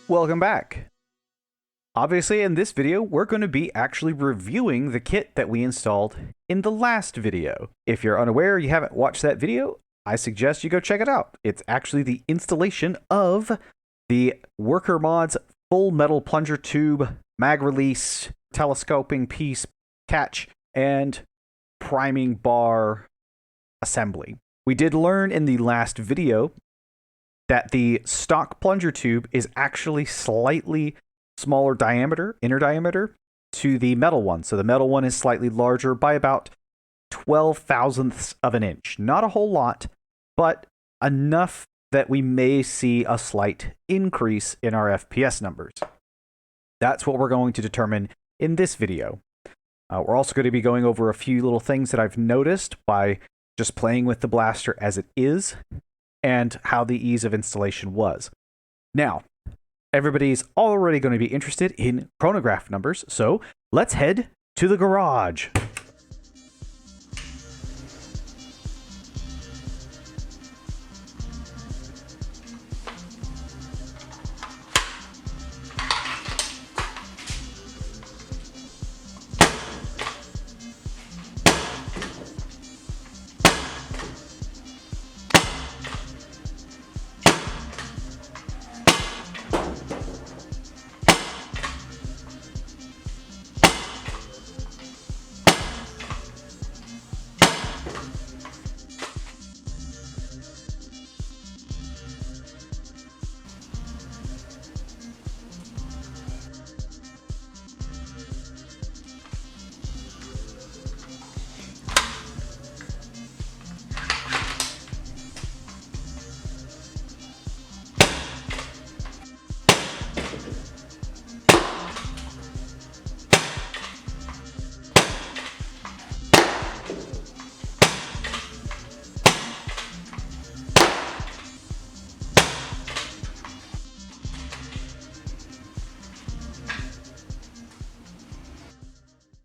Welcome back. Obviously, in this video, we're going to be actually reviewing the kit that we installed in the last video. If you're unaware, you haven't watched that video, I suggest you go check it out. It's actually the installation of the Worker Mods Full Metal Plunger Tube, Mag Release, Telescoping Piece, Catch, and Priming Bar assembly. We did learn in the last video that the stock plunger tube is actually slightly smaller diameter, inner diameter, to the metal one. So the metal one is slightly larger by about 12 thousandths of an inch. Not a whole lot, but enough that we may see a slight increase in our FPS numbers. That's what we're going to determine in this video. We're also going to be going over a few little things that I've noticed by just playing with the blaster as it is, and how the ease of installation was. Now, everybody's already going to be interested in chronograph numbers, so let's head to the garage.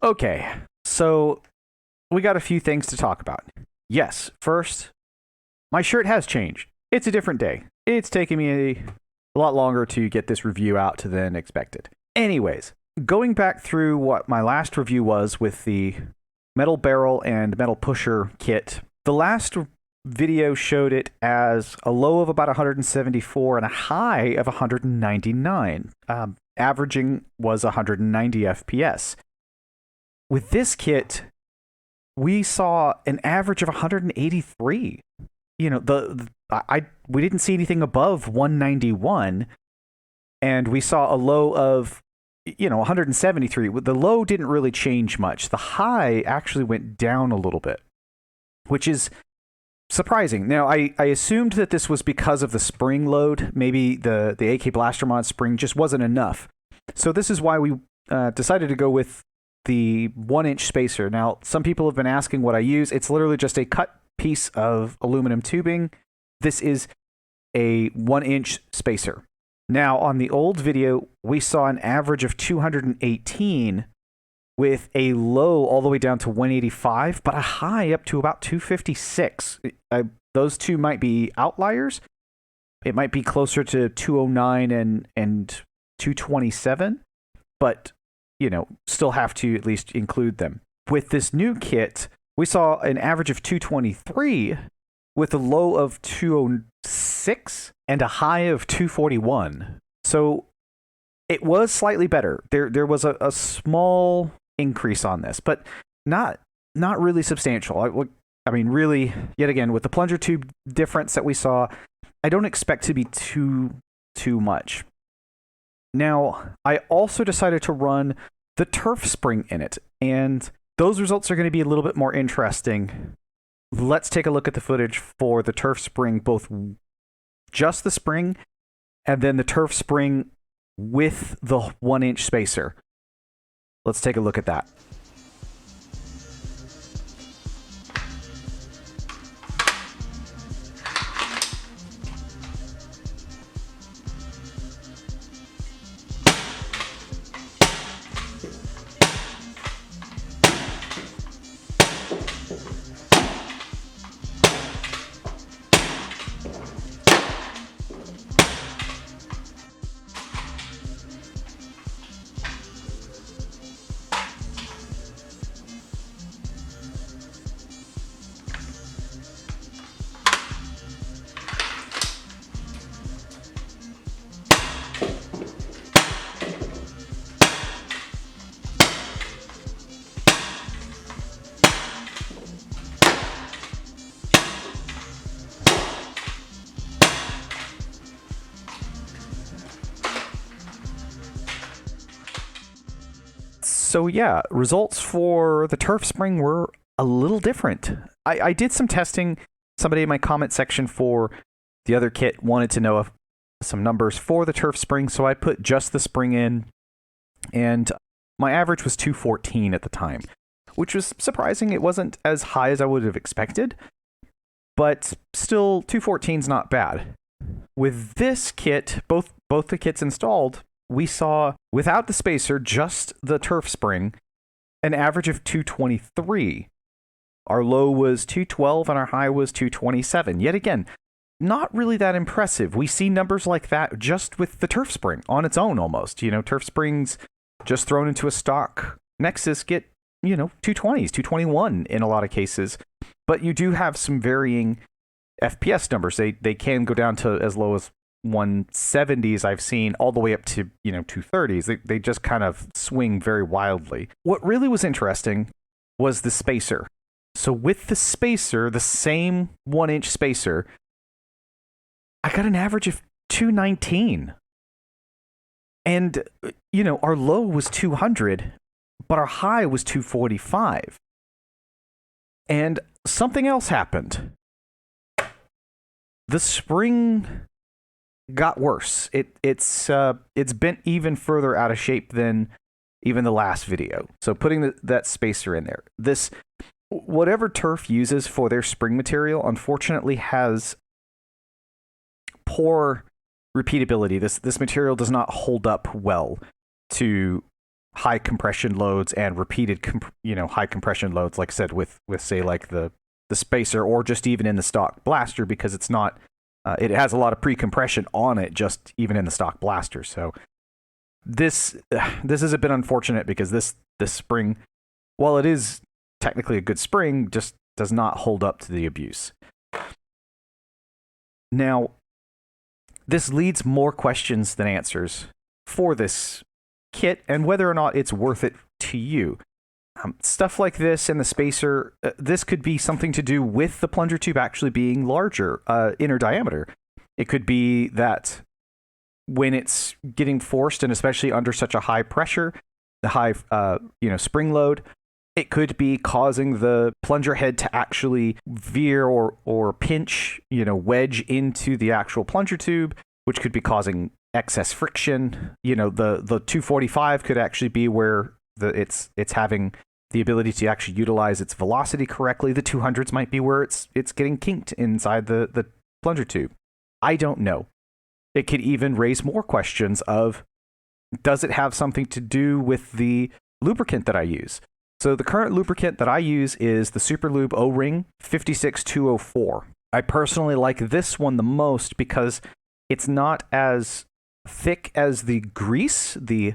Okay, so we got a few things to talk about. Yes, first, my shirt has changed. It's a different day. It's taken me a lot longer to get this review out than expected. Anyways, going back through what my last review was with the metal barrel and metal pusher kit, the last video showed it as a low of about 174 and a high of 199. Averaging was 190 FPS. With this kit, we saw an average of 183. You know, we didn't see anything above 191, and we saw a low of 173. The low didn't really change much. The high actually went down a little bit, which is surprising. Now, I assumed that this was because of the spring load. Maybe the AK Blaster Mod spring just wasn't enough. So this is why we decided to go with the 1-inch spacer. Now, some people have been asking what I use. It's literally just a cut piece of aluminum tubing. This is a 1-inch spacer. Now, on the old video, we saw an average of 218 with a low all the way down to 185, but a high up to about 256. Those two might be outliers. It might be closer to 209 and 227, but still have to at least include them. With this new kit, we saw an average of 223 with a low of 206 and a high of 241. So it was slightly better. There was a small increase on this, but not really substantial. I mean, really, yet again, with the plunger tube difference that we saw, I don't expect to be too much. Now, I also decided to run the turf spring in it, and those results are going to be a little bit more interesting. Let's take a look at the footage for the turf spring, both just the spring and then the turf spring with the 1-inch spacer. Let's take a look at that. So yeah, results for the turf spring were a little different. I did some testing. Somebody in my comment section for the other kit wanted to know some numbers for the turf spring, so I put just the spring in, and my average was 214 at the time, which was surprising. It wasn't as high as I would have expected, but still 214 is not bad. With this kit, both the kits installed, we saw, without the spacer, just the turf spring, an average of 223. Our low was 212 and our high was 227. Yet again, not really that impressive. We see numbers like that just with the turf spring on its own almost. Turf springs just thrown into a stock Nexus get, 220s, 221 in a lot of cases. But you do have some varying FPS numbers. They can go down to as low as 170s I've seen, all the way up to 230s. They just kind of swing very wildly. What really was interesting was the spacer. So with the spacer, the same 1-inch spacer, I got an average of 219. And our low was 200, but our high was 245. And something else happened. The spring got worse. It's bent even further out of shape than even the last video. So putting that spacer in there. Whatever turf uses for their spring material, unfortunately, has poor repeatability. This material does not hold up well to high compression loads and repeated high compression loads, like I said, with say like the spacer, or just even in the stock blaster, because it's not it has a lot of pre-compression on it, just even in the stock blaster. So this is a bit unfortunate, because this spring, while it is technically a good spring, just does not hold up to the abuse. Now, this leads more questions than answers for this kit, and whether or not it's worth it to you. Stuff like this and the spacer, this could be something to do with the plunger tube actually being larger, inner diameter. It could be that when it's getting forced, and especially under such a high pressure, the high spring load, it could be causing the plunger head to actually veer or pinch, wedge into the actual plunger tube, which could be causing excess friction. The 245 could actually be where it's having the ability to actually utilize its velocity correctly. The 200s might be where it's getting kinked inside the plunger tube. I don't know. It could even raise more questions of, does it have something to do with the lubricant that I use? So the current lubricant that I use is the Superlube O-Ring 56204. I personally like this one the most because it's not as thick as the grease, the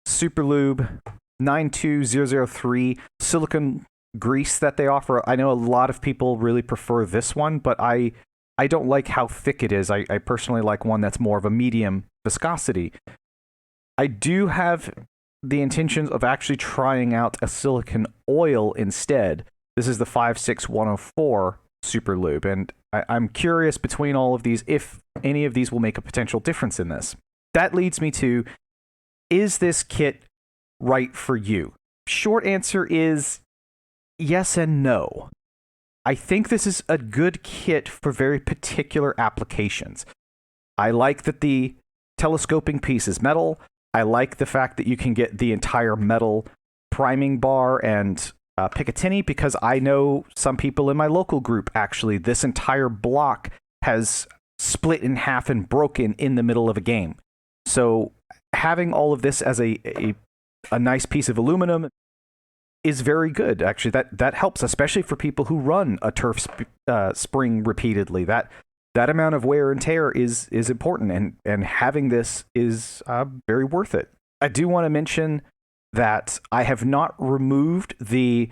Superlube 92003 silicone grease that they offer. I know a lot of people really prefer this one, but I don't like how thick it is. I personally like one that's more of a medium viscosity. I do have the intentions of actually trying out a silicone oil instead. This is the 56104 Superlube, and I'm curious between all of these if any of these will make a potential difference in this. That leads me to, is this kit right for you? Short answer is yes and no. I think this is a good kit for very particular applications. I like that the telescoping piece is metal. I like the fact that you can get the entire metal priming bar and Picatinny, because I know some people in my local group, actually, this entire block has split in half and broken in the middle of a game. So having all of this as a nice piece of aluminum is very good. Actually, that helps, especially for people who run a turf spring repeatedly. That amount of wear and tear is important, and having this is very worth it. I do want to mention that I have not removed the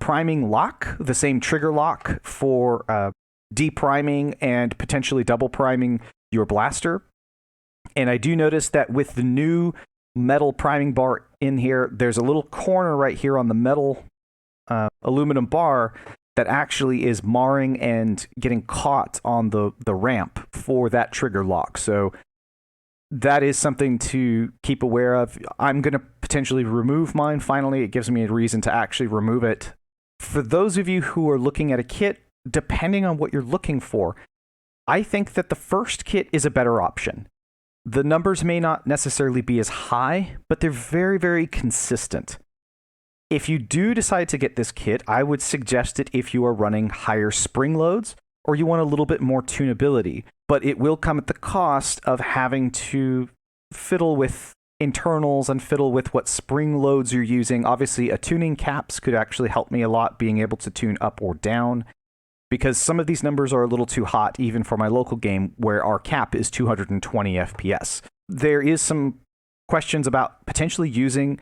priming lock, the same trigger lock for depriming and potentially double priming your blaster. And I do notice that with the new metal priming bar in here, there's a little corner right here on the metal aluminum bar that actually is marring and getting caught on the ramp for that trigger lock. So that is something to keep aware of. I'm going to potentially remove mine. Finally, it gives me a reason to actually remove it. For those of you who are looking at a kit, depending on what you're looking for, I think that the first kit is a better option. The numbers may not necessarily be as high, but they're very, very consistent. If you do decide to get this kit, I would suggest it if you are running higher spring loads or you want a little bit more tunability, but it will come at the cost of having to fiddle with internals and fiddle with what spring loads you're using. Obviously, a tuning caps could actually help me a lot, being able to tune up or down, because some of these numbers are a little too hot even for my local game where our cap is 220 FPS. There is some questions about potentially using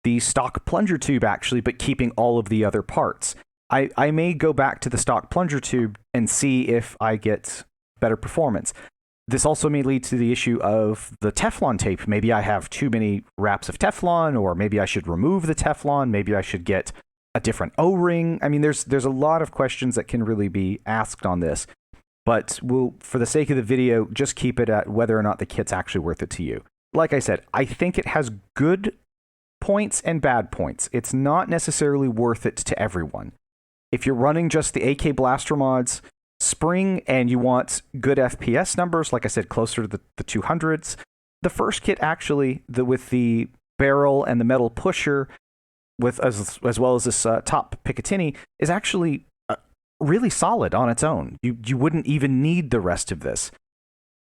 the stock plunger tube actually, but keeping all of the other parts. I may go back to the stock plunger tube and see if I get better performance. This also may lead to the issue of the Teflon tape. Maybe I have too many wraps of Teflon, or maybe I should remove the Teflon. Maybe I should get a different O-ring. I mean, there's a lot of questions that can really be asked on this, but we'll, for the sake of the video, just keep it at whether or not the kit's actually worth it to you. Like I said, I think it has good points and bad points. It's not necessarily worth it to everyone. If you're running just the AK Blaster mods, Spring, and you want good FPS numbers, like I said, closer to the 200s, the first kit actually, with the barrel and the metal pusher, with as well as this top Picatinny, is actually really solid on its own. You wouldn't even need the rest of this.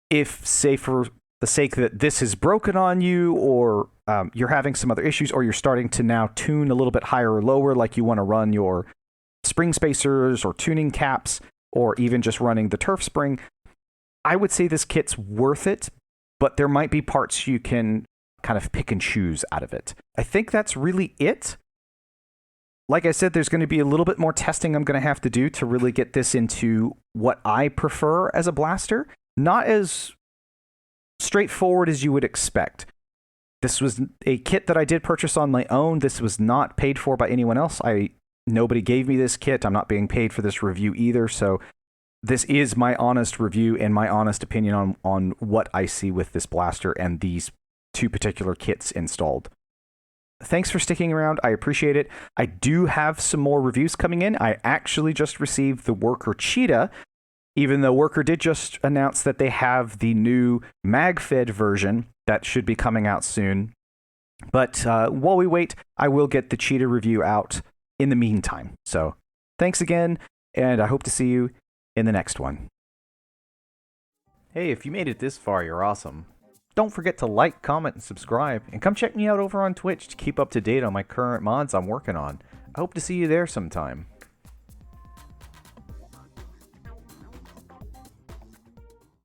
If, say, for the sake that this is broken on you, or you're having some other issues, or you're starting to now tune a little bit higher or lower, like you want to run your spring spacers or tuning caps, or even just running the turf spring, I would say this kit's worth it, but there might be parts you can kind of pick and choose out of it. I think that's really it. Like I said, there's going to be a little bit more testing I'm going to have to do to really get this into what I prefer as a blaster. Not as straightforward as you would expect. This was a kit that I did purchase on my own. This was not paid for by anyone else. Nobody gave me this kit. I'm not being paid for this review either. So this is my honest review and my honest opinion on what I see with this blaster and these two particular kits installed. Thanks for sticking around. I appreciate it. I do have some more reviews coming in. I actually just received the Worker Cheetah, even though Worker did just announce that they have the new mag-fed version that should be coming out soon. But while we wait, I will get the Cheetah review out in the meantime. So thanks again, and I hope to see you in the next one. Hey, if you made it this far, you're awesome. Don't forget to like, comment, and subscribe, and come check me out over on Twitch to keep up to date on my current mods I'm working on. I hope to see you there sometime.